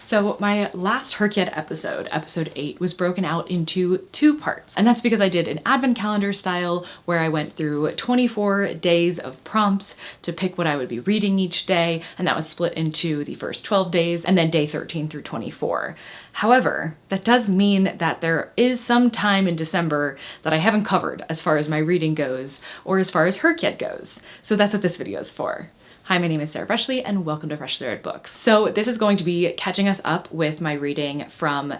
So my last HRCYED episode, episode 8, was broken out into 2 parts. And that's because I did an advent calendar style where I went through 24 days of prompts to pick what I would be reading each day. And that was split into the first 12 days and then day 13 through 24. However, that does mean that there is some time in December that I haven't covered as far as my reading goes or as far as HRCYED goes. So that's what this video is for. Hi, my name is Sarah Freshley and welcome to Freshly Read Books. So this is going to be catching us up with my reading from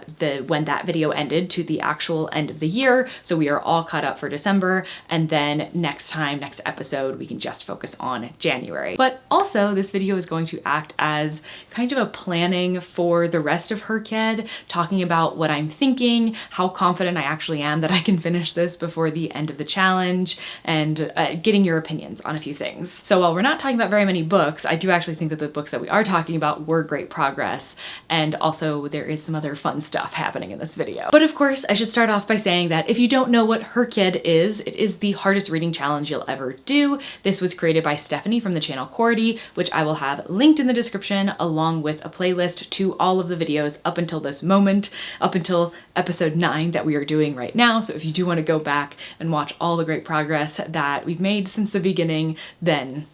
when that video ended to the actual end of the year. So we are all caught up for December, and then next episode, we can just focus on January. But also this video is going to act as kind of a planning for the rest of HRCYED, talking about what I'm thinking, how confident I actually am that I can finish this before the end of the challenge, and getting your opinions on a few things. So while we're not talking about very many books, I do actually think that the books that we are talking about were great progress, and also there is some other fun stuff happening in this video. But of course, I should start off by saying that if you don't know what HRCYED is, it is the hardest reading challenge you'll ever do. This was created by Stephanie from the channel Cordy, which I will have linked in the description, along with a playlist to all of the videos up until this moment, up until episode 9 that we are doing right now. So if you do want to go back and watch all the great progress that we've made since the beginning, then,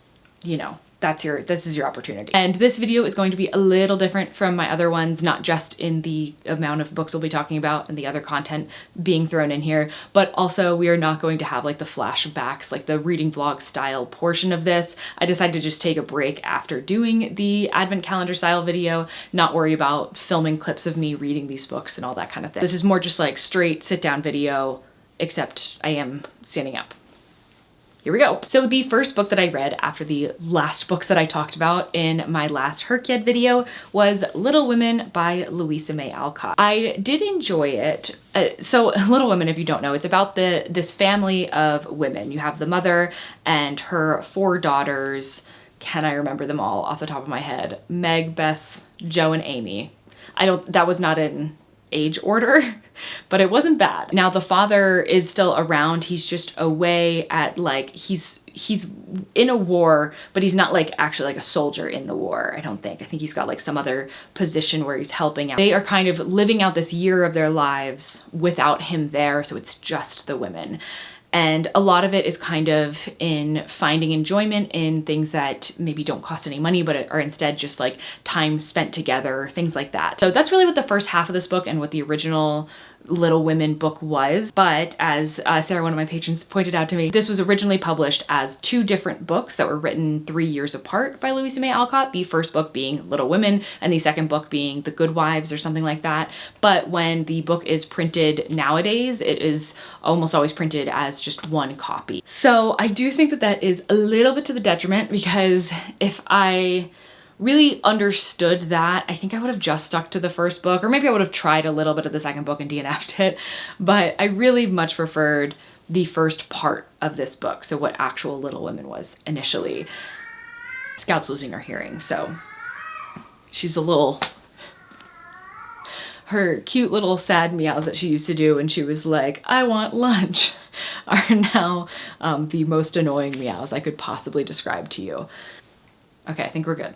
you know, this is your opportunity. And this video is going to be a little different from my other ones, not just in the amount of books we'll be talking about and the other content being thrown in here, but also we are not going to have like the flashbacks, like the reading vlog style portion of this. I decided to just take a break after doing the advent calendar style video, not worry about filming clips of me reading these books and all that kind of thing. This is more just like straight sit down video, except I am standing up. Here we go. So the first book that I read after the last books that I talked about in my last HRCYED video was Little Women by Louisa May Alcott. I did enjoy it. So Little Women, if you don't know, it's about this family of women. You have the mother and her 4 daughters. Can I remember them all off the top of my head? Meg, Beth, Jo, and Amy. That was not in age order, but it wasn't bad. Now the father is still around. He's just away at he's in a war, but he's not like actually like a soldier in the war, I don't think. I think he's got like some other position where he's helping out. They are kind of living out this year of their lives without him there, so it's just the women. And a lot of it is kind of in finding enjoyment in things that maybe don't cost any money, but are instead just like time spent together, things like that. So that's really what the first half of this book and what the original Little Women book was. But as Sarah, one of my patrons, pointed out to me, this was originally published as 2 different books that were written 3 years apart by Louisa May Alcott, the first book being Little Women and the second book being The Good Wives or something like that. But when the book is printed nowadays, it is almost always printed as just 1 copy. So I do think that that is a little bit to the detriment, because if I really understood that, I think I would have just stuck to the first book, or maybe I would have tried a little bit of the second book and DNF'd it, but I really much preferred the first part of this book, so what actual Little Women was initially. Scout's losing her hearing, so she's her cute little sad meows that she used to do when she was like, I want lunch, are now the most annoying meows I could possibly describe to you. Okay, I think we're good.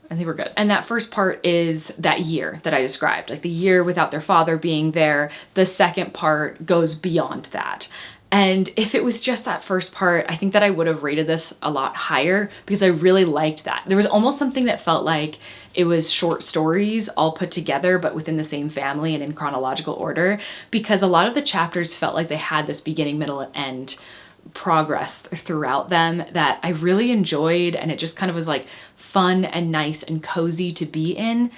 And that first part is that year that I described, like the year without their father being there. The second part goes beyond that. And if it was just that first part, I think that I would have rated this a lot higher, because I really liked that. There was almost something that felt like it was short stories all put together, but within the same family and in chronological order, because a lot of the chapters felt like they had this beginning, middle, and end progress throughout them that I really enjoyed, and it just kind of was like fun and nice and cozy to be in.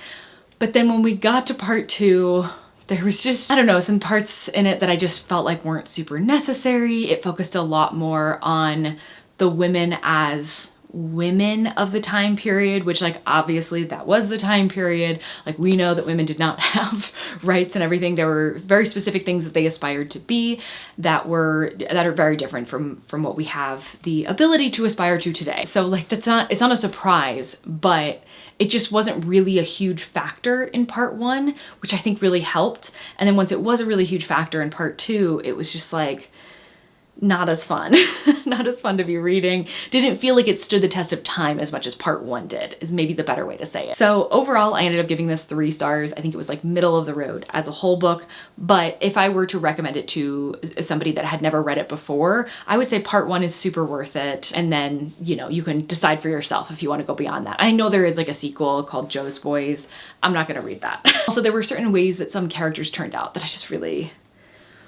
But then when we got to part 2, there was just, I don't know, some parts in it that I just felt like weren't super necessary. It focused a lot more on the women as women of the time period, which like obviously that was the time period. Like we know that women did not have rights and everything. There were very specific things that they aspired to be that are very different from what we have the ability to aspire to today. So like it's not a surprise, but it just wasn't really a huge factor in part 1, which I think really helped. And then once it was a really huge factor in part 2, it was just like, not as fun. Not as fun to be reading. Didn't feel like it stood the test of time as much as part 1 did, is maybe the better way to say it. So overall, I ended up giving this 3 stars. I think it was like middle of the road as a whole book, but if I were to recommend it to somebody that had never read it before, I would say part 1 is super worth it. And then, you know, you can decide for yourself if you want to go beyond that. I know there is like a sequel called Joe's Boys. I'm not going to read that. Also, there were certain ways that some characters turned out that I just really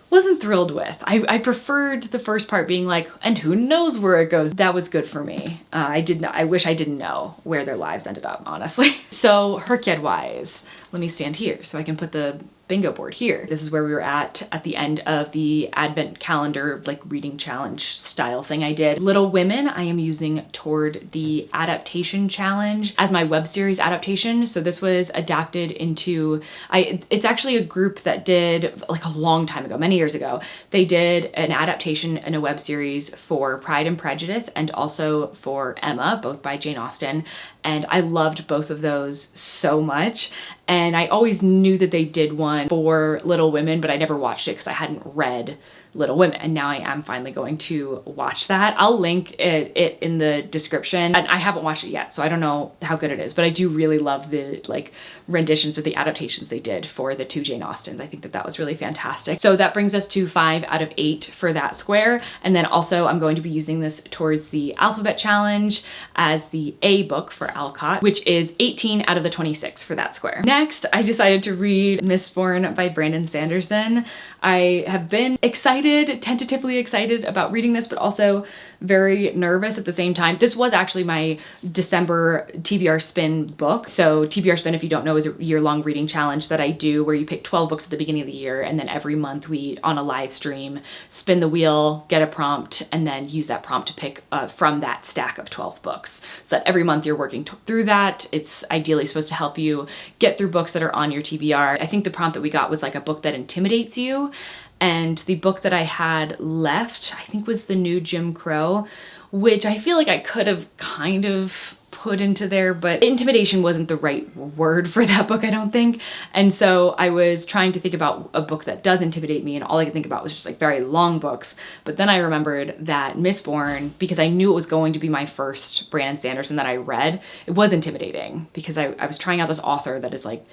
wasn't thrilled with. I preferred the first part being like, and who knows where it goes. That was good for me. I wish I didn't know where their lives ended up, honestly. So HRCYED-wise, let me stand here so I can put the bingo board here. This is where we were at the end of the advent calendar, like reading challenge style thing I did. Little Women, I am using toward the adaptation challenge as my web series adaptation. So this was adapted into, it's actually a group that did like a long time ago, many years ago, they did an adaptation in a web series for Pride and Prejudice and also for Emma, both by Jane Austen. And I loved both of those so much. And I always knew that they did one for Little Women, but I never watched it because I hadn't read Little Women. And now I am finally going to watch that. I'll link it in the description. And I haven't watched it yet, so I don't know how good it is, but I do really love the like renditions or the adaptations they did for the 2 Jane Austens. I think that that was really fantastic. So that brings us to 5 out of 8 for that square. And then also I'm going to be using this towards the alphabet challenge as the A book for Alcott, which is 18 out of the 26 for that square. Next, I decided to read Mistborn by Brandon Sanderson. I have been excited, tentatively excited about reading this, but also very nervous at the same time. This was actually my December TBR Spin book. So TBR Spin, if you don't know, is a year-long reading challenge that I do where you pick 12 books at the beginning of the year, and then every month we, on a live stream, spin the wheel, get a prompt, and then use that prompt to pick from that stack of 12 books. So that every month you're working through that. It's ideally supposed to help you get through books that are on your TBR. I think the prompt that we got was like a book that intimidates you. And the book that I had left, I think, was The New Jim Crow, which I feel like I could have kind of put into there, but intimidation wasn't the right word for that book, I don't think. And so I was trying to think about a book that does intimidate me, and all I could think about was just like very long books. But then I remembered that Mistborn, because I knew it was going to be my first Brandon Sanderson that I read, it was intimidating because I was trying out this author that is like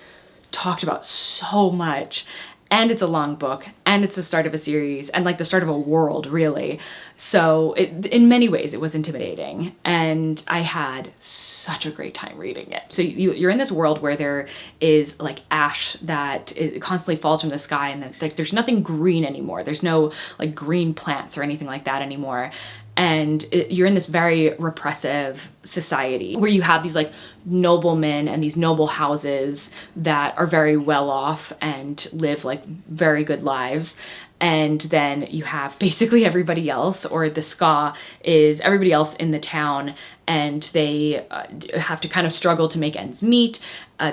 talked about so much. And it's a long book, and it's the start of a series, and like the start of a world, really. So in many ways, it was intimidating, and I had such a great time reading it. So you're in this world where there is like ash that it constantly falls from the sky, and like there's nothing green anymore. There's no like green plants or anything like that anymore. And you're in this very repressive society where you have these like noblemen and these noble houses that are very well off and live like very good lives. And then you have basically everybody else, or the ska is everybody else in the town, and they have to kind of struggle to make ends meet.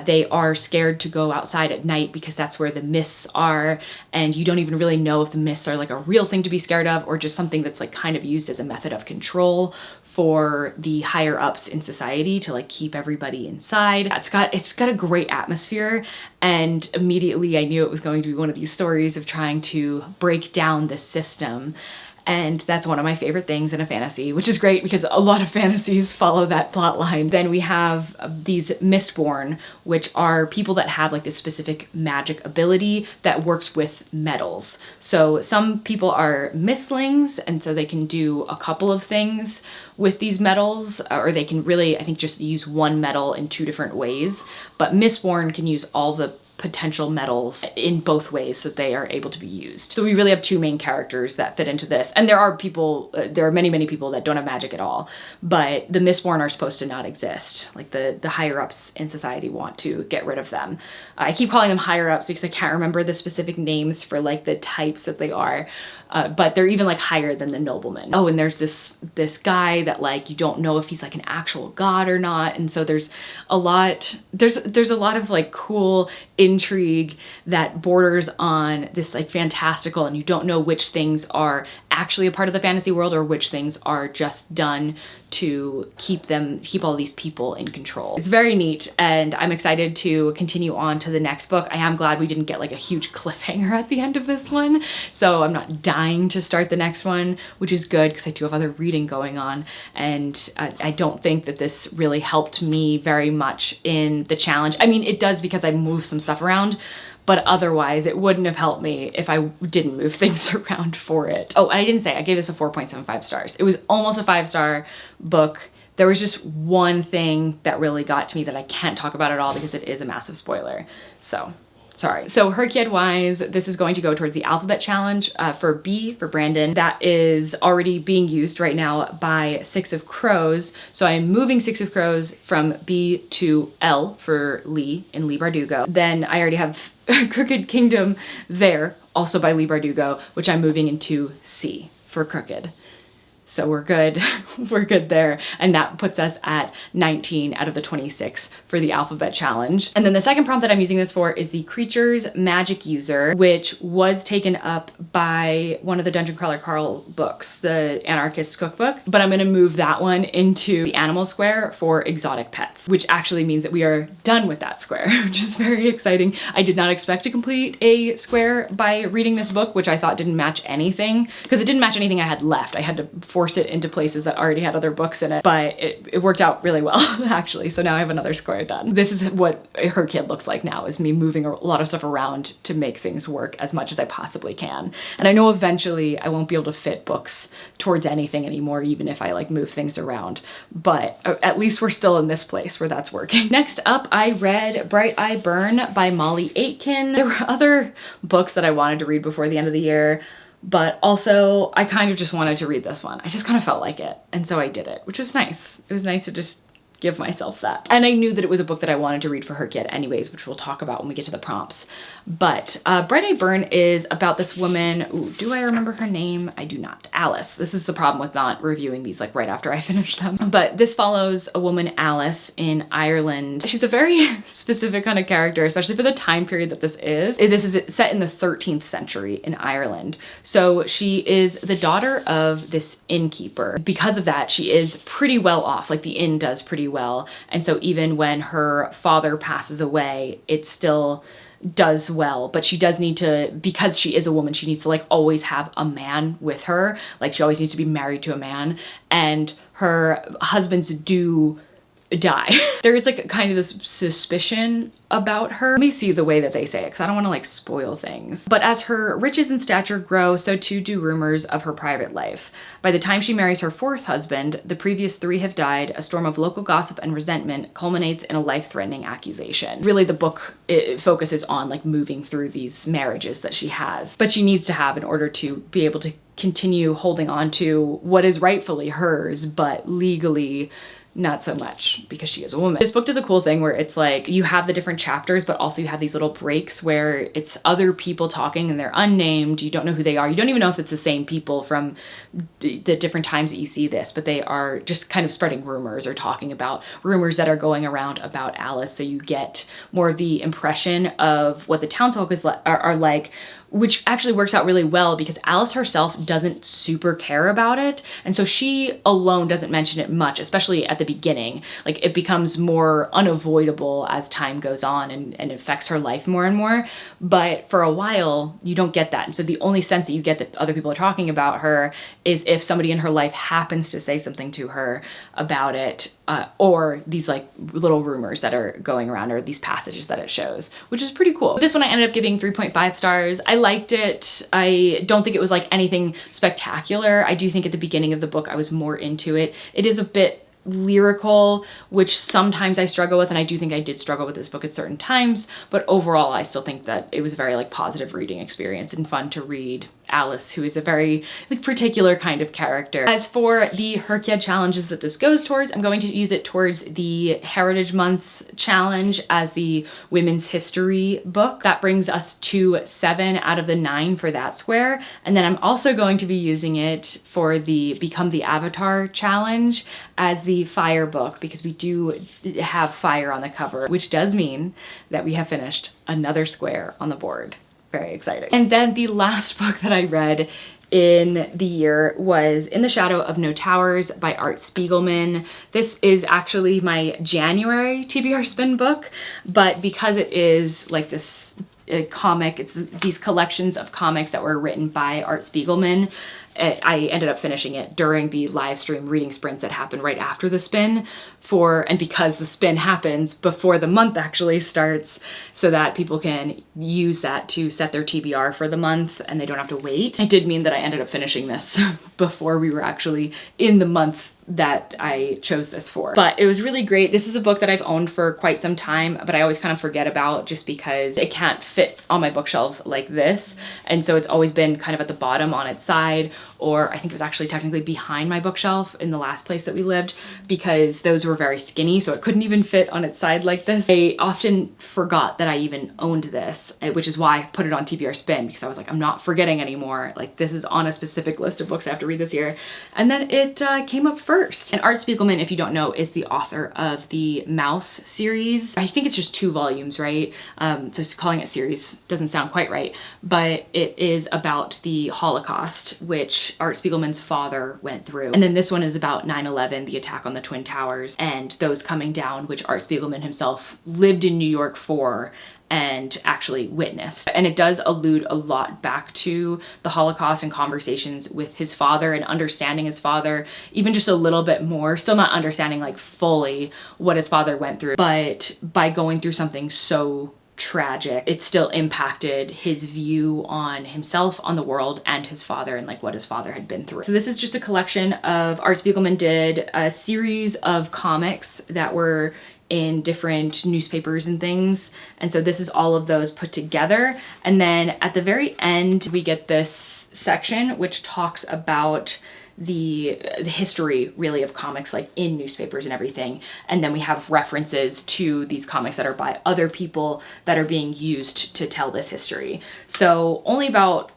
They are scared to go outside at night because that's where the mists are, and you don't even really know if the mists are like a real thing to be scared of or just something that's like kind of used as a method of control for the higher ups in society to like keep everybody inside. It's got a great atmosphere, and immediately I knew it was going to be one of these stories of trying to break down this system. And that's one of my favorite things in a fantasy, which is great because a lot of fantasies follow that plot line. Then we have these Mistborn, which are people that have like this specific magic ability that works with metals. So some people are mistlings, and so they can do a couple of things with these metals, or they can really, I think, just use one metal in 2 different ways. But Mistborn can use all the potential metals in both ways that they are able to be used. So we really have 2 main characters that fit into this. And there are people, there are many, many people that don't have magic at all, but the Mistborn are supposed to not exist. Like the higher ups in society want to get rid of them. I keep calling them higher ups because I can't remember the specific names for like the types that they are. But they're even like higher than the noblemen. Oh, and there's this guy that like you don't know if he's like an actual god or not, and so there's a lot of like cool intrigue that borders on this like fantastical, and you don't know which things are actually a part of the fantasy world or which things are just done to keep all these people in control. It's very neat, and I'm excited to continue on to the next book. I am glad we didn't get like a huge cliffhanger at the end of this one, so I'm not dying to start the next one, which is good because I do have other reading going on, and I don't think that this really helped me very much in the challenge. I mean, it does because I moved some stuff around, but otherwise it wouldn't have helped me if I didn't move things around for it. Oh, and I didn't say, I gave this a 4.75 stars. It was almost a 5-star book. There was just one thing that really got to me that I can't talk about at all because it is a massive spoiler. So, sorry. So HRCYED-wise, this is going to go towards the alphabet challenge for B for Brandon. That is already being used right now by Six of Crows. So I'm moving Six of Crows from B to L for Lee in Lee Bardugo. Then I already have Crooked Kingdom there, also by Lee Bardugo, which I'm moving into C for Crooked. So we're good, we're good there. And that puts us at 19 out of the 26 for the alphabet challenge. And then the second prompt that I'm using this for is the Creatures Magic User, which was taken up by one of the Dungeon Crawler Carl books, the Anarchist's Cookbook, but I'm gonna move that one into the Animal Square for Exotic Pets, which actually means that we are done with that square, which is very exciting. I did not expect to complete a square by reading this book, which I thought didn't match anything, because it didn't match anything I had left. I had to force it into places that already had other books in it, but it worked out really well, actually. So now I have another square done. This is what her kid looks like now, is me moving a lot of stuff around to make things work as much as I possibly can. And I know eventually I won't be able to fit books towards anything anymore, even if I like move things around, but at least we're still in this place where that's working. Next up, I read Bright Eye Burn by Molly Aitken. There were other books that I wanted to read before the end of the year, but also I kind of just wanted to read this one. I just kind of felt like it. And so I did it, which was nice. It was nice to just give myself that. And I knew that it was a book that I wanted to read for her kid anyways, which we'll talk about when we get to the prompts. But Bright Eye Burn is about this woman. Ooh, do I remember her name? I do not. Alice. This is the problem with not reviewing these like right after I finish them. But this follows a woman, Alice, in Ireland. She's a very specific kind of character, especially for the time period that this is. This is set in the 13th century in Ireland. So she is the daughter of this innkeeper. Because of that, she is pretty well off. Like the inn does pretty well. And so even when her father passes away, it still does well, but she does need to, because she is a woman, she needs to like always have a man with her. Like she always needs to be married to a man, and her husbands do die. There is like kind of this suspicion about her. Let me see the way that they say it, because I don't want to like spoil things. But as her riches and stature grow, so too do rumors of her private life. By the time she marries her fourth husband, the previous 3 have died. A storm of local gossip and resentment culminates in a life-threatening accusation. Really, the book, it focuses on like moving through these marriages that she has, but she needs to have in order to be able to continue holding on to what is rightfully hers, but legally not so much because she is a woman. This book does a cool thing where it's like you have the different chapters, but also you have these little breaks where it's other people talking and they're unnamed. You don't know who they are. You don't even know if it's the same people from the different times that you see this, but they are just kind of spreading rumors or talking about rumors that are going around about Alice. So you get more of the impression of what the townsfolk are like, which actually works out really well because Alice herself doesn't super care about it. And so she alone doesn't mention it much, especially at the beginning. Like it becomes more unavoidable as time goes on and affects her life more and more. But for a while, you don't get that. And so the only sense that you get that other people are talking about her is if somebody in her life happens to say something to her about it, or these like little rumors that are going around, or these passages that it shows, which is pretty cool. This one I ended up giving 3.5 stars. I liked it. I don't think it was like anything spectacular. I do think at the beginning of the book I was more into it. It is a bit lyrical, which sometimes I struggle with, and I do think I did struggle with this book at certain times, but overall I still think that it was a very like positive reading experience and fun to read Alice, who is a very like particular kind of character. As for the HRCYED challenges that this goes towards, I'm going to use it towards the Heritage Months challenge as the women's history book. That brings us to 7 out of the 9 for that square. And then I'm also going to be using it for the Become the Avatar challenge as the fire book, because we do have fire on the cover, which does mean that we have finished another square on the board. Very exciting. And then the last book that I read in the year was In the Shadow of No Towers by Art Spiegelman. This is actually my January TBR spin book, but because it is like this comic, it's these collections of comics that were written by Art Spiegelman, I ended up finishing it during the live stream reading sprints that happened right after the spin and because the spin happens before the month actually starts, so that people can use that to set their TBR for the month and they don't have to wait. It did mean that I ended up finishing this before we were actually in the month that I chose this for. But it was really great. This is a book that I've owned for quite some time, but I always kind of forget about just because it can't fit on my bookshelves like this. And so it's always been kind of at the bottom on its side, or I think it was actually technically behind my bookshelf in the last place that we lived, because those were very skinny, so it couldn't even fit on its side like this. I often forgot that I even owned this, which is why I put it on TBR Spin, because I was like, I'm not forgetting anymore. Like, this is on a specific list of books I have to read this year. And then it came up first. And Art Spiegelman, if you don't know, is the author of the Mouse series. I think it's just 2 volumes, right? So calling it series doesn't sound quite right, but it is about the Holocaust, which Art Spiegelman's father went through. And then this one is about 9/11, the attack on the Twin Towers, and those coming down, which Art Spiegelman himself lived in New York for and actually witnessed. And it does allude a lot back to the Holocaust and conversations with his father and understanding his father, even just a little bit more, still not understanding like fully what his father went through, but by going through something so tragic, it still impacted his view on himself, on the world, and his father, and like what his father had been through. So this is just a collection of, Art Spiegelman did a series of comics that were in different newspapers and things. And so this is all of those put together. And then at the very end, we get this section which talks about the history really of comics, like in newspapers and everything. And then we have references to these comics that are by other people that are being used to tell this history. So only about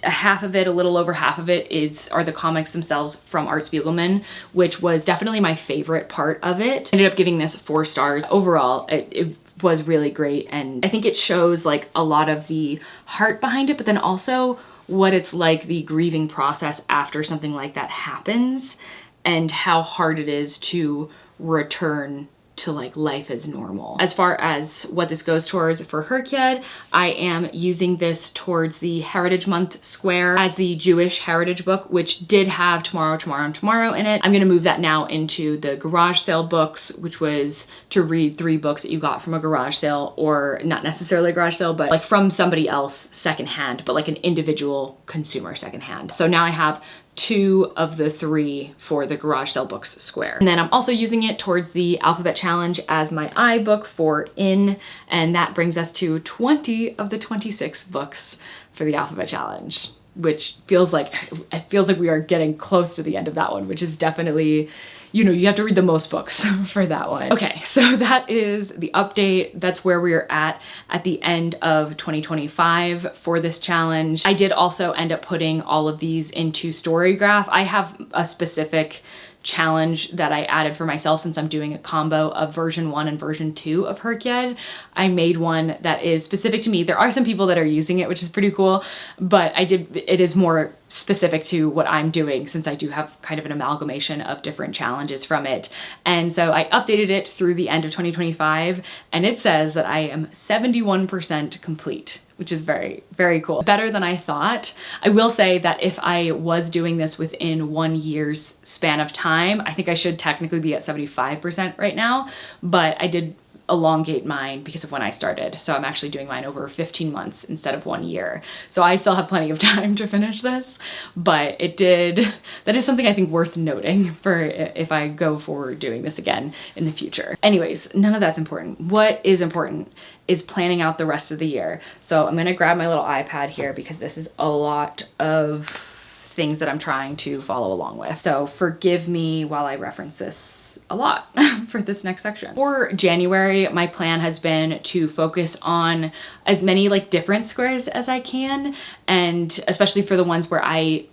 half of it, a little over half of it, are the comics themselves from Art Spiegelman, which was definitely my favorite part of it. I ended up giving this 4 stars. Overall, it was really great, and I think it shows like a lot of the heart behind it, but then also what it's like, the grieving process after something like that happens, and how hard it is to return to like life as normal. As far as what this goes towards for HRCYED, I am using this towards the Heritage Month Square as the Jewish Heritage book, which did have Tomorrow, Tomorrow, and Tomorrow in it. I'm gonna move that now into the garage sale books, which was to read 3 books that you got from a garage sale, or not necessarily a garage sale, but like from somebody else secondhand, but like an individual consumer secondhand. So now I have 2 of the 3 for the garage sale books square. And then I'm also using it towards the alphabet challenge as my iBook for In, and that brings us to 20 of the 26 books for the alphabet challenge, which feels like we are getting close to the end of that one, which is definitely, you know, you have to read the most books for that one. Okay, so that is the update. That's where we are at the end of 2025 for this challenge. I did also end up putting all of these into Storygraph. I have a specific challenge that I added for myself since I'm doing a combo of version 1 and version 2 of HRCYED. I made one that is specific to me. There are some people that are using it, which is pretty cool, but it is more specific to what I'm doing, since I do have kind of an amalgamation of different challenges from it. And so I updated it through the end of 2025, and it says that I am 71% complete, which is very, very cool. Better than I thought. I will say that if I was doing this within 1 year's span of time, I think I should technically be at 75% right now, but I did elongate mine because of when I started. So I'm actually doing mine over 15 months instead of 1 year. So I still have plenty of time to finish this, but that is something I think worth noting for if I go forward doing this again in the future. Anyways, none of that's important. What is important is planning out the rest of the year. So I'm gonna grab my little iPad here because this is a lot of things that I'm trying to follow along with. So forgive me while I reference this a lot for this next section. For January, my plan has been to focus on as many like different squares as I can, and especially for the ones where I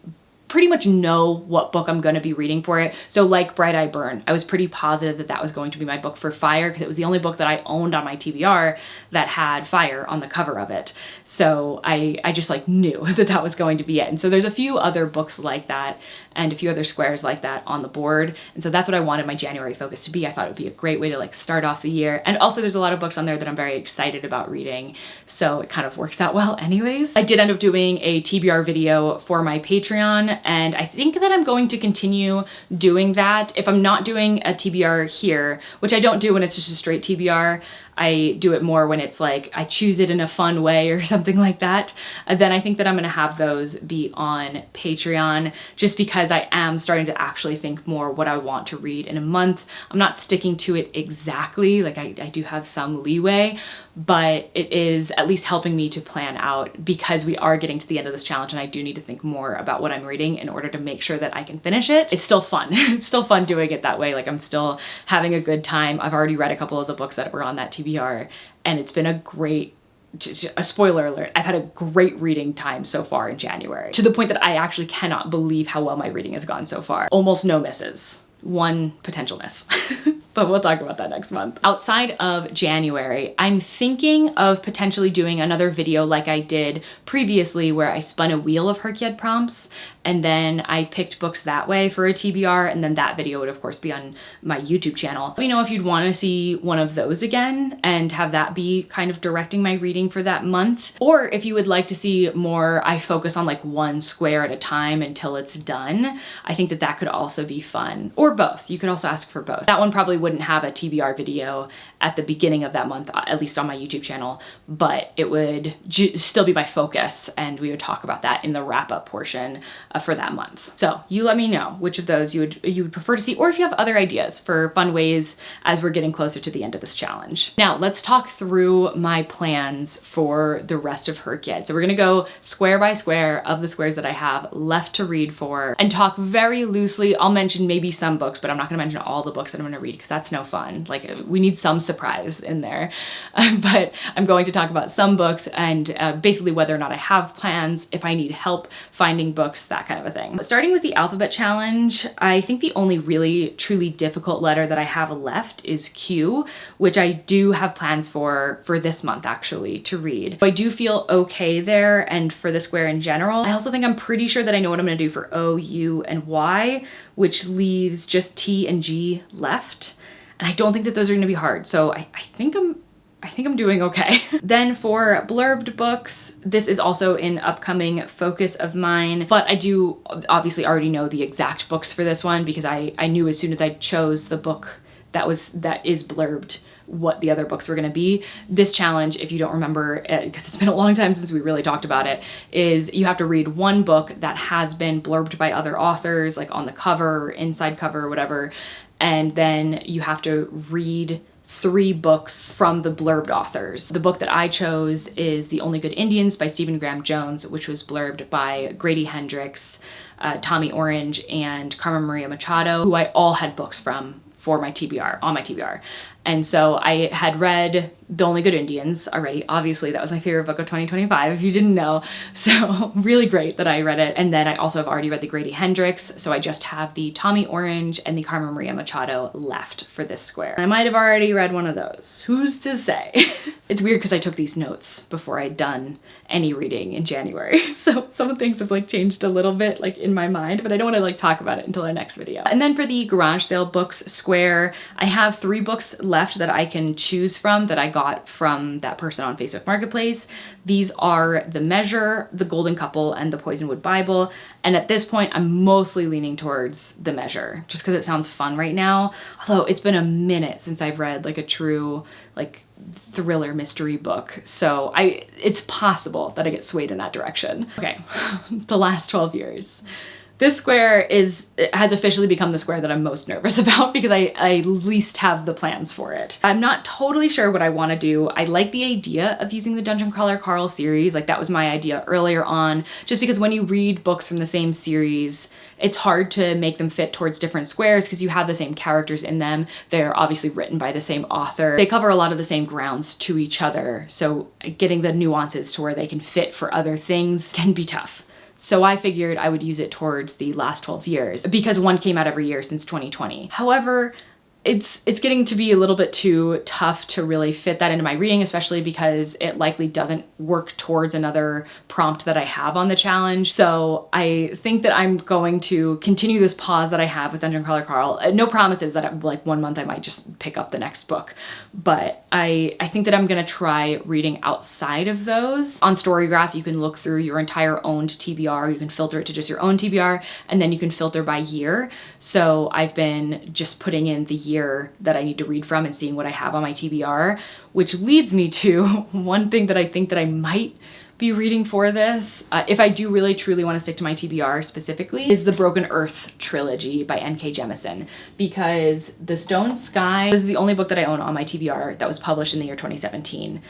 pretty much know what book I'm going to be reading for it. So like Bright Eye Burn, I was pretty positive that that was going to be my book for fire because it was the only book that I owned on my TBR that had fire on the cover of it. So I just like knew that that was going to be it. And so there's a few other books like that and a few other squares like that on the board. And so that's what I wanted my January focus to be. I thought it would be a great way to like start off the year. And also there's a lot of books on there that I'm very excited about reading. So it kind of works out well anyways. I did end up doing a TBR video for my Patreon, and I think that I'm going to continue doing that. If I'm not doing a TBR here, which I don't do when it's just a straight TBR, I do it more when it's like I choose it in a fun way or something like that. Then I think that I'm gonna have those be on Patreon just because I am starting to actually think more what I want to read in a month. I'm not sticking to it exactly, like I do have some leeway, but it is at least helping me to plan out because we are getting to the end of this challenge and I do need to think more about what I'm reading in order to make sure that I can finish it. It's still fun. It's still fun doing it that way. Like I'm still having a good time. I've already read a couple of the books that were on that TBR and it's been a spoiler alert, I've had a great reading time so far in January to the point that I actually cannot believe how well my reading has gone so far. Almost no misses. One potential miss. But we'll talk about that next month. Outside of January, I'm thinking of potentially doing another video like I did previously where I spun a wheel of HRCYED prompts and then I picked books that way for a TBR, and then that video would of course be on my YouTube channel. Let me know if you'd want to see one of those again and have that be kind of directing my reading for that month. Or if you would like to see more, I focus on like one square at a time until it's done. I think that that could also be fun. Or both. You could also ask for both. That one probably wouldn't have a TBR video at the beginning of that month, at least on my YouTube channel, but it would still be my focus and we would talk about that in the wrap-up portion for that month. So you let me know which of those you would prefer to see, or if you have other ideas for fun ways as we're getting closer to the end of this challenge. Now let's talk through my plans for the rest of HRCYED. So we're gonna go square by square of the squares that I have left to read for and talk very loosely. I'll mention maybe some books, but I'm not gonna mention all the books that I'm gonna read because that's no fun. Like we need some surprise in there. But I'm going to talk about some books and basically whether or not I have plans, if I need help finding books, that kind of a thing. Starting with the alphabet challenge, I think the only really truly difficult letter that I have left is Q, which I do have plans for this month actually to read. I do feel okay there, and for the square in general. I also think I'm pretty sure that I know what I'm gonna do for O, U, and Y, which leaves just T and G left. And I don't think that those are gonna be hard. So I think I'm doing okay. Then for blurbed books, this is also an upcoming focus of mine, but I do obviously already know the exact books for this one because I knew as soon as I chose the book that is blurbed what the other books were gonna be. This challenge, if you don't remember, because it's been a long time since we really talked about it, is you have to read one book that has been blurbed by other authors, like on the cover or inside cover or whatever, and then you have to read 3 books from the blurbed authors. The book that I chose is The Only Good Indians by Stephen Graham Jones, which was blurbed by Grady Hendrix, Tommy Orange, and Carmen Maria Machado, who I all had books from for my TBR, on my TBR. And so I had read The Only Good Indians already. Obviously, that was my favorite book of 2025, if you didn't know. So really great that I read it. And then I also have already read the Grady Hendrix. So I just have the Tommy Orange and the Carmen Maria Machado left for this square. I might have already read one of those. Who's to say? It's weird because I took these notes before I'd done any reading in January. So some things have like changed a little bit like in my mind, but I don't want to like talk about it until our next video. And then for the garage sale books square, I have 3 books left that I can choose from that I got from that person on Facebook Marketplace. These are The Measure, The Golden Couple, and The Poisonwood Bible. And at this point, I'm mostly leaning towards The Measure, just because it sounds fun right now. Although it's been a minute since I've read like a true like thriller mystery book. So it's possible that I get swayed in that direction. Okay, the last 12 years. This square has officially become the square that I'm most nervous about because I least have the plans for it. I'm not totally sure what I want to do. I like the idea of using the Dungeon Crawler Carl series. Like that was my idea earlier on, just because when you read books from the same series, it's hard to make them fit towards different squares because you have the same characters in them. They're obviously written by the same author. They cover a lot of the same grounds to each other. So getting the nuances to where they can fit for other things can be tough. So I figured I would use it towards the last 12 years because one came out every year since 2020. However, it's getting to be a little bit too tough to really fit that into my reading, especially because it likely doesn't work towards another prompt that I have on the challenge. So I think that I'm going to continue this pause that I have with Dungeon Crawler Carl. No promises that like 1 month I might just pick up the next book, but I think that I'm gonna try reading outside of those. On Storygraph, you can look through your entire owned TBR. You can filter it to just your own TBR, and then you can filter by year. So I've been just putting in the year that I need to read from and seeing what I have on my TBR, which leads me to one thing that I think that I might be reading for this, if I do really truly want to stick to my TBR specifically, is the Broken Earth trilogy by N.K. Jemisin, because The Stone Sky, this is the only book that I own on my TBR that was published in the year 2017.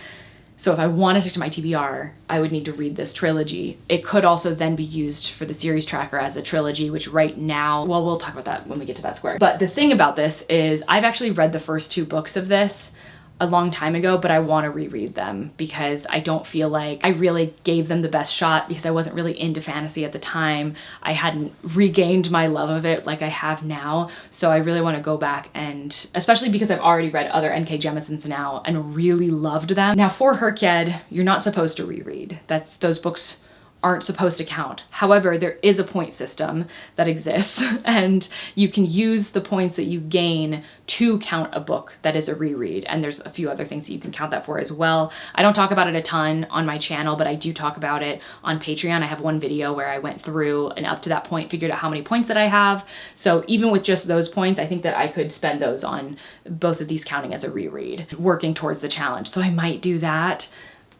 So if I want to stick to my TBR, I would need to read this trilogy. It could also then be used for the series tracker as a trilogy, which right now, well, we'll talk about that when we get to that square. But the thing about this is I've actually read the first 2 books of this a long time ago, but I want to reread them because I don't feel like I really gave them the best shot because I wasn't really into fantasy at the time. I hadn't regained my love of it like I have now. So I really want to go back, and especially because I've already read other N.K. Jemisons now and really loved them. Now for HRCYED, you're not supposed to reread. Those books aren't supposed to count. However, there is a point system that exists and you can use the points that you gain to count a book that is a reread. And there's a few other things that you can count that for as well. I don't talk about it a ton on my channel, but I do talk about it on Patreon. I have one video where I went through and up to that point figured out how many points that I have. So even with just those points, I think that I could spend those on both of these counting as a reread, working towards the challenge. So I might do that.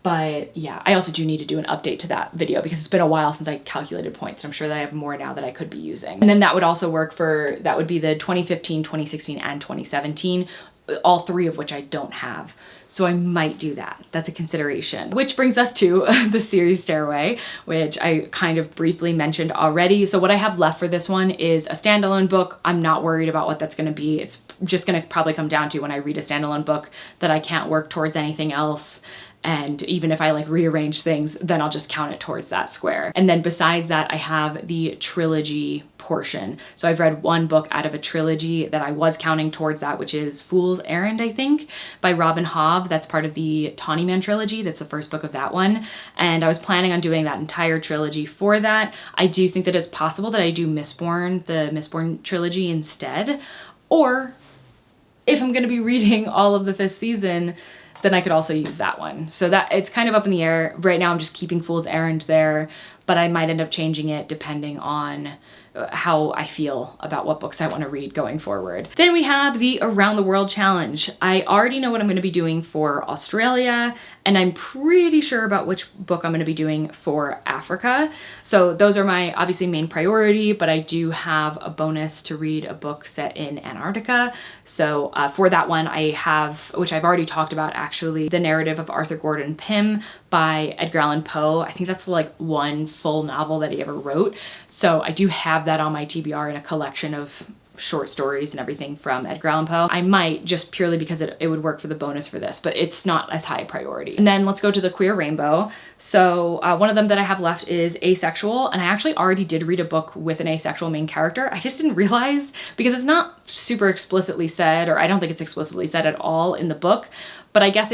But yeah, I also do need to do an update to that video because it's been a while since I calculated points. I'm sure that I have more now that I could be using. And then that would also work for, that would be the 2015, 2016, and 2017, all 3 of which I don't have. So I might do that. That's a consideration. Which brings us to the series Stairway, which I kind of briefly mentioned already. So what I have left for this one is a standalone book. I'm not worried about what that's gonna be. It's just gonna probably come down to when I read a standalone book that I can't work towards anything else. And even if I like rearrange things, then I'll just count it towards that square. And then besides that, I have the trilogy portion. So I've read 1 book out of a trilogy that I was counting towards that, which is Fool's Errand, I think, by Robin Hobb. That's part of the Tawny Man trilogy. That's the first book of that one. And I was planning on doing that entire trilogy for that. I do think that it's possible that I do Mistborn, the Mistborn trilogy instead. Or if I'm gonna be reading all of the 5th season, then I could also use that one. So that it's kind of up in the air. Right now I'm just keeping Fool's Errand there, but I might end up changing it depending on how I feel about what books I want to read going forward. Then we have the Around the World Challenge. I already know what I'm going to be doing for Australia, and I'm pretty sure about which book I'm going to be doing for Africa. So those are my obviously main priority, but I do have a bonus to read a book set in Antarctica. So for that one, I have, which I've already talked about actually, The Narrative of Arthur Gordon Pym by Edgar Allan Poe. I think that's like 1 full novel that he ever wrote. So I do have that on my TBR in a collection of short stories and everything from Edgar Allan Poe. I might, just purely because it would work for the bonus for this, but it's not as high a priority. And then let's go to the Queer Rainbow. So one of them that I have left is Asexual, and I actually already did read a book with an asexual main character. I just didn't realize, because it's not super explicitly said, or I don't think it's explicitly said at all in the book, but I guess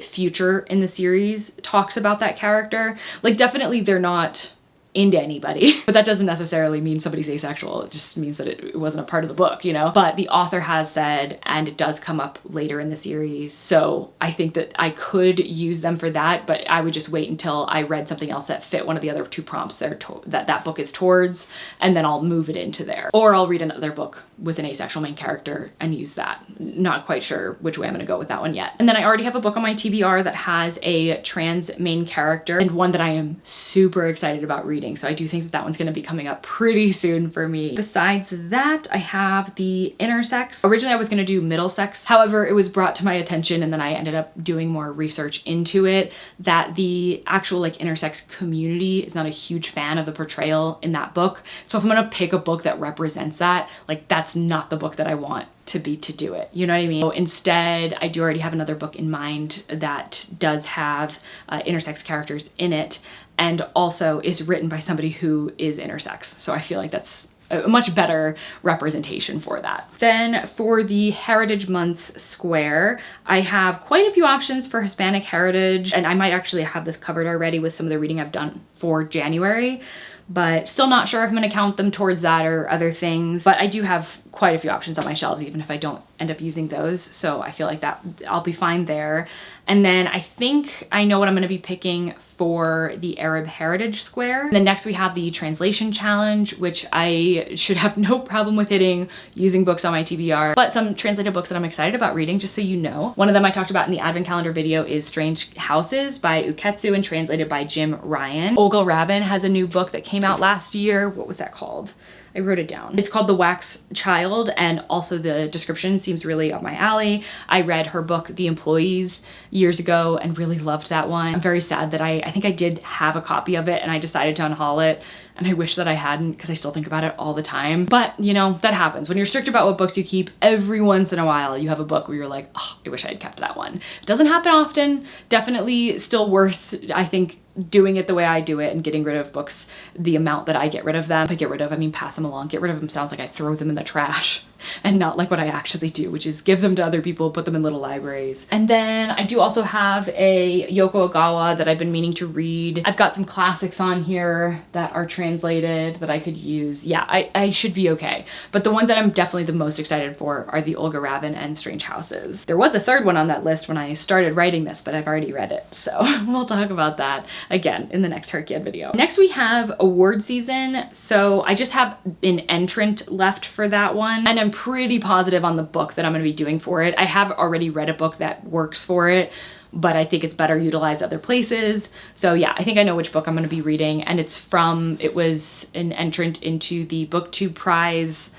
future in the series talks about that character. Like definitely they're not into anybody, but that doesn't necessarily mean somebody's asexual. It just means that it wasn't a part of the book, you know? But the author has said, and it does come up later in the series, so I think that I could use them for that, but I would just wait until I read something else that fit one of the other 2 prompts that book is towards, and then I'll move it into there. Or I'll read another book with an asexual main character and use that. Not quite sure which way I'm gonna go with that one yet. And then I already have a book on my TBR that has a trans main character, and one that I am super excited about reading. So I do think that that one's gonna be coming up pretty soon for me. Besides that, I have the Intersex. Originally I was gonna do Middlesex. However, it was brought to my attention, and then I ended up doing more research into it, that the actual like intersex community is not a huge fan of the portrayal in that book. So if I'm gonna pick a book that represents that, like that's not the book that I want to be to do it. You know what I mean? So instead, I do already have another book in mind that does have intersex characters in it, and also is written by somebody who is intersex. So I feel like that's a much better representation for that. Then for the Heritage Months square, I have quite a few options for Hispanic heritage, and I might actually have this covered already with some of the reading I've done for January, but still not sure if I'm gonna count them towards that or other things. But I do have quite a few options on my shelves, even if I don't end up using those. So I feel like that I'll be fine there. And then I think I know what I'm gonna be picking for the Arab Heritage Square. And then next we have the Translation Challenge, which I should have no problem with hitting using books on my TBR, but some translated books that I'm excited about reading, just so you know. One of them I talked about in the Advent Calendar video is Strange Houses by Uketsu and translated by Jim Ryan. Olga Rabin has a new book that came out last year. What was that called? I wrote it down. It's called The Wax Child, and also the description seems really up my alley. I read her book, The Employees, years ago and really loved that one. I'm very sad that I think I did have a copy of it and I decided to unhaul it, and I wish that I hadn't because I still think about it all the time. But you know, that happens. When you're strict about what books you keep, every once in a while you have a book where you're like, oh, I wish I had kept that one. It doesn't happen often. Definitely still worth, I think, doing it the way I do it and getting rid of books the amount that I get rid of them. By get rid of, I mean pass them along. Get rid of them sounds like I throw them in the trash, and not like what I actually do, which is give them to other people, put them in little libraries. And then I do also have a Yoko Ogawa that I've been meaning to read. I've got some classics on here that are translated that I could use. Yeah, I should be okay. But the ones that I'm definitely the most excited for are the Olga Rabin and Strange Houses. There was a third one on that list when I started writing this, but I've already read it. So we'll talk about that again in the next HRCYED video. Next we have award season. So I just have an entrant left for that one, and I'm pretty positive on the book that I'm going to be doing for it. I have already read a book that works for it, but I think it's better utilized other places. So yeah, I think I know which book I'm going to be reading, and it was an entrant into the BookTube prize.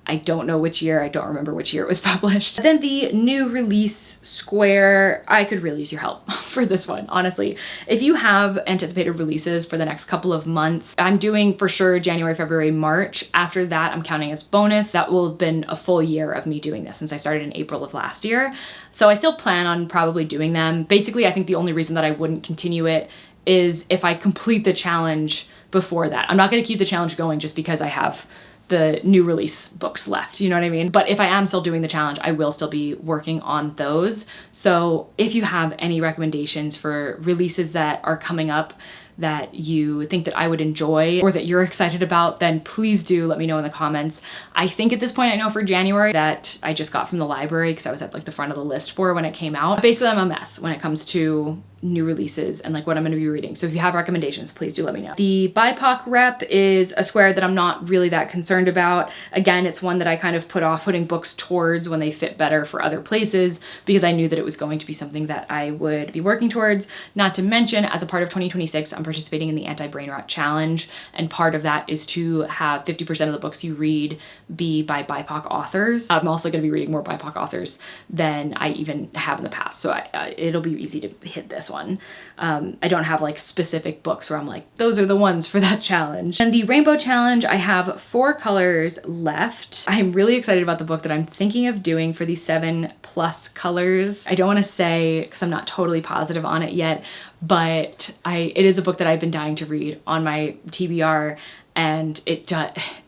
I don't know which year, I don't remember which year it was published. Then the new release square, I could really use your help for this one, honestly. If you have anticipated releases for the next couple of months, I'm doing for sure January, February, March. After that, I'm counting as bonus. That will have been a full year of me doing this since I started in April of last year. So I still plan on probably doing them. Basically, I think the only reason that I wouldn't continue it is if I complete the challenge before that. I'm not gonna keep the challenge going just because I have the new release books left, you know what I mean? But if I am still doing the challenge, I will still be working on those. So if you have any recommendations for releases that are coming up that you think that I would enjoy or that you're excited about, then please do let me know in the comments. I think at this point I know for January that I just got from the library because I was at like the front of the list for when it came out. Basically, I'm a mess when it comes to new releases and like what I'm going to be reading. So if you have recommendations, please do let me know. The BIPOC rep is a square that I'm not really that concerned about. Again, it's one that I kind of put off putting books towards when they fit better for other places because I knew that it was going to be something that I would be working towards. Not to mention, as a part of 2026, I'm participating in the Anti-Brain Rot Challenge, and part of that is to have 50% of the books you read be by BIPOC authors. I'm also going to be reading more BIPOC authors than I even have in the past, so it'll be easy to hit this one. I don't have like specific books where I'm like, those are the ones for that challenge. And the Rainbow Challenge, I have 4 colors left. I'm really excited about the book that I'm thinking of doing for the 7+ colors. I don't want to say because I'm not totally positive on it yet, but it is a book that I've been dying to read on my TBR, and it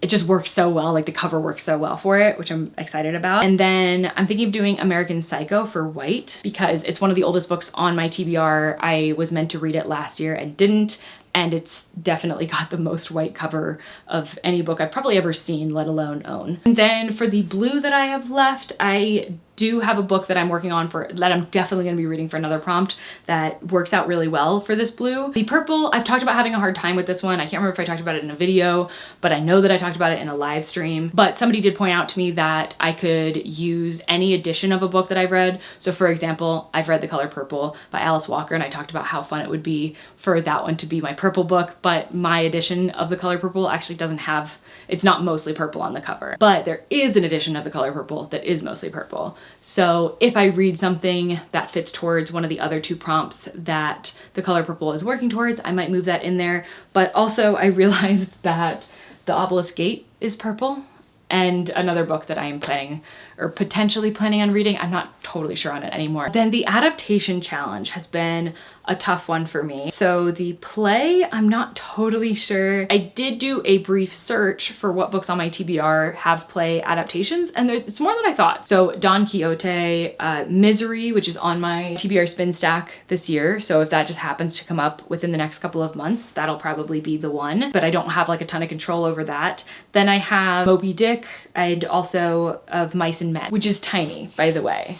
just works so well. Like the cover works so well for it, which I'm excited about. And then I'm thinking of doing American Psycho for white because it's one of the oldest books on my TBR. I was meant to read it last year and didn't, and it's definitely got the most white cover of any book I've probably ever seen, let alone own. And then for the blue that I have left, I do have a book that I'm working on that I'm definitely going to be reading for another prompt that works out really well for this blue. The purple, I've talked about having a hard time with this one. I can't remember if I talked about it in a video, but I know that I talked about it in a live stream. But somebody did point out to me that I could use any edition of a book that I've read. So for example, I've read The Color Purple by Alice Walker, and I talked about how fun it would be for that one to be my purple book, but my edition of The Color Purple actually doesn't have, it's not mostly purple on the cover, but there is an edition of The Color Purple that is mostly purple. So if I read something that fits towards one of the other 2 prompts that The Color Purple is working towards, I might move that in there. But also I realized that The Obelisk Gate is purple, and another book that I am planning or potentially planning on reading. I'm not totally sure on it anymore. Then the adaptation challenge has been a tough one for me. So the play, I'm not totally sure. I did do a brief search for what books on my TBR have play adaptations, and it's more than I thought. So Don Quixote, Misery, which is on my TBR spin stack this year. So if that just happens to come up within the next couple of months, that'll probably be the one, but I don't have like a ton of control over that. Then I have Moby Dick and also Of Mice and Men, which is tiny, by the way.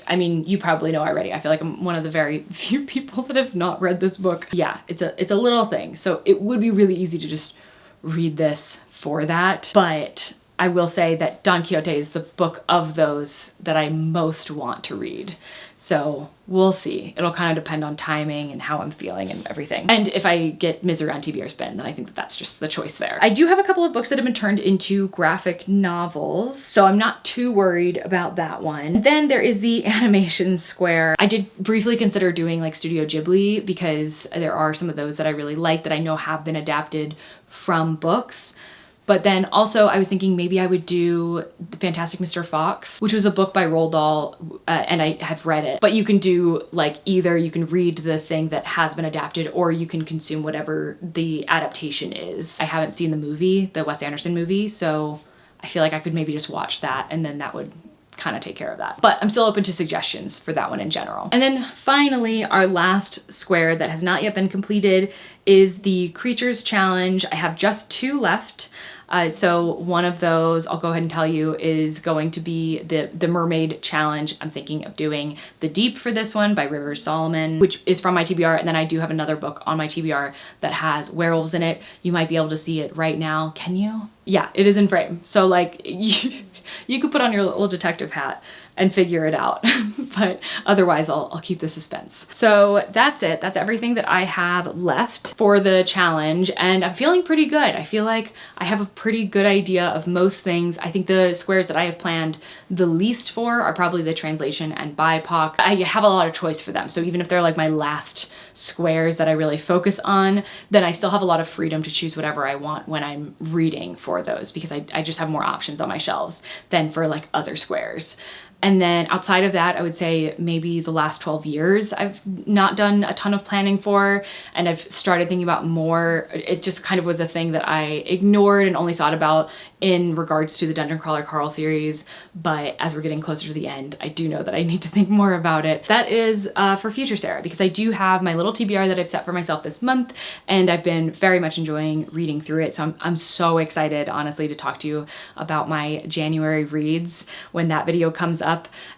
I mean, you probably know already. I feel like I'm one of the very few people that have not read this book. Yeah, it's a little thing. So it would be really easy to just read this for that. But I will say that Don Quixote is the book of those that I most want to read. So we'll see. It'll kind of depend on timing and how I'm feeling and everything. And if I get Misery on TBR Spin, then I think that that's just the choice there. I do have a couple of books that have been turned into graphic novels, so I'm not too worried about that one. Then there is the animation square. I did briefly consider doing like Studio Ghibli because there are some of those that I really like that I know have been adapted from books. But then also I was thinking maybe I would do The Fantastic Mr. Fox, which was a book by Roald Dahl, and I have read it. But you can do like either you can read the thing that has been adapted or you can consume whatever the adaptation is. I haven't seen the movie, the Wes Anderson movie, so I feel like I could maybe just watch that and then that would kind of take care of that. But I'm still open to suggestions for that one in general. And then finally, our last square that has not yet been completed is the Creatures Challenge. I have just 2 left. So one of those, I'll go ahead and tell you, is going to be the Mermaid Challenge. I'm thinking of doing The Deep for this one by Rivers Solomon, which is from my TBR. And then I do have another book on my TBR that has werewolves in it. You might be able to see it right now. Can you? Yeah, it is in frame. So like you could put on your little detective hat and figure it out. But otherwise I'll keep the suspense. So that's it. That's everything that I have left for the challenge. And I'm feeling pretty good. I feel like I have a pretty good idea of most things. I think the squares that I have planned the least for are probably the translation and BIPOC. I have a lot of choice for them. So even if they're like my last squares that I really focus on, then I still have a lot of freedom to choose whatever I want when I'm reading for those, because I just have more options on my shelves than for like other squares. And then outside of that, I would say maybe the last 12 years I've not done a ton of planning for, and I've started thinking about more. It just kind of was a thing that I ignored and only thought about in regards to the Dungeon Crawler Carl series. But as we're getting closer to the end, I do know that I need to think more about it. That is for future Sarah, because I do have my little TBR that I've set for myself this month, and I've been very much enjoying reading through it. So I'm so excited, honestly, to talk to you about my January reads when that video comes up.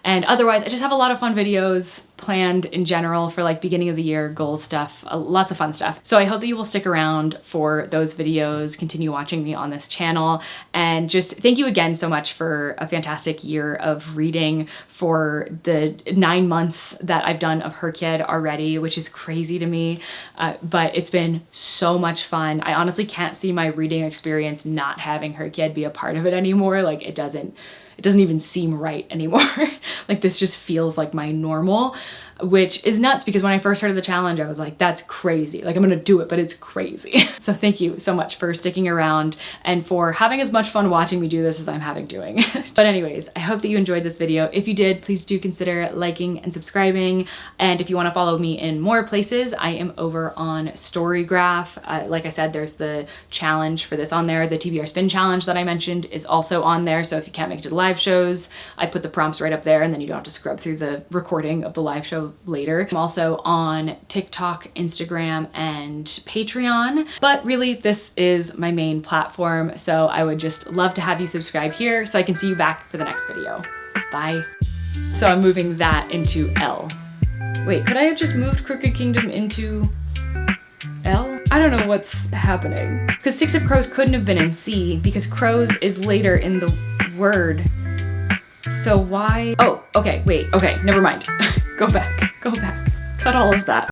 And otherwise, I just have a lot of fun videos planned in general for like beginning of the year goal stuff, lots of fun stuff. So I hope that you will stick around for those videos, continue watching me on this channel, and just thank you again so much for a fantastic year of reading, for the 9 months that I've done of HRCYED already, which is crazy to me, but it's been so much fun. I honestly can't see my reading experience not having HRCYED be a part of it anymore. Like it doesn't even seem right anymore. Like this just feels like my normal, which is nuts, because when I first started the challenge, I was like, that's crazy. Like I'm gonna do it, but it's crazy. So thank you so much for sticking around and for having as much fun watching me do this as I'm having doing it. But anyways, I hope that you enjoyed this video. If you did, please do consider liking and subscribing. And if you wanna follow me in more places, I am over on Storygraph. Like I said, there's the challenge for this on there. The TBR Spin Challenge that I mentioned is also on there. So if you can't make it to the live shows, I put the prompts right up there, and then you don't have to scrub through the recording of the live show later. I'm also on TikTok, Instagram, and Patreon, but really this is my main platform. So I would just love to have you subscribe here so I can see you back for the next video. Bye. So I'm moving that into L. Wait, could I have just moved Crooked Kingdom into L? I don't know what's happening. Because Six of Crows couldn't have been in C because crows is later in the word. So why? Oh, okay, wait, okay, never mind. Go back, cut all of that.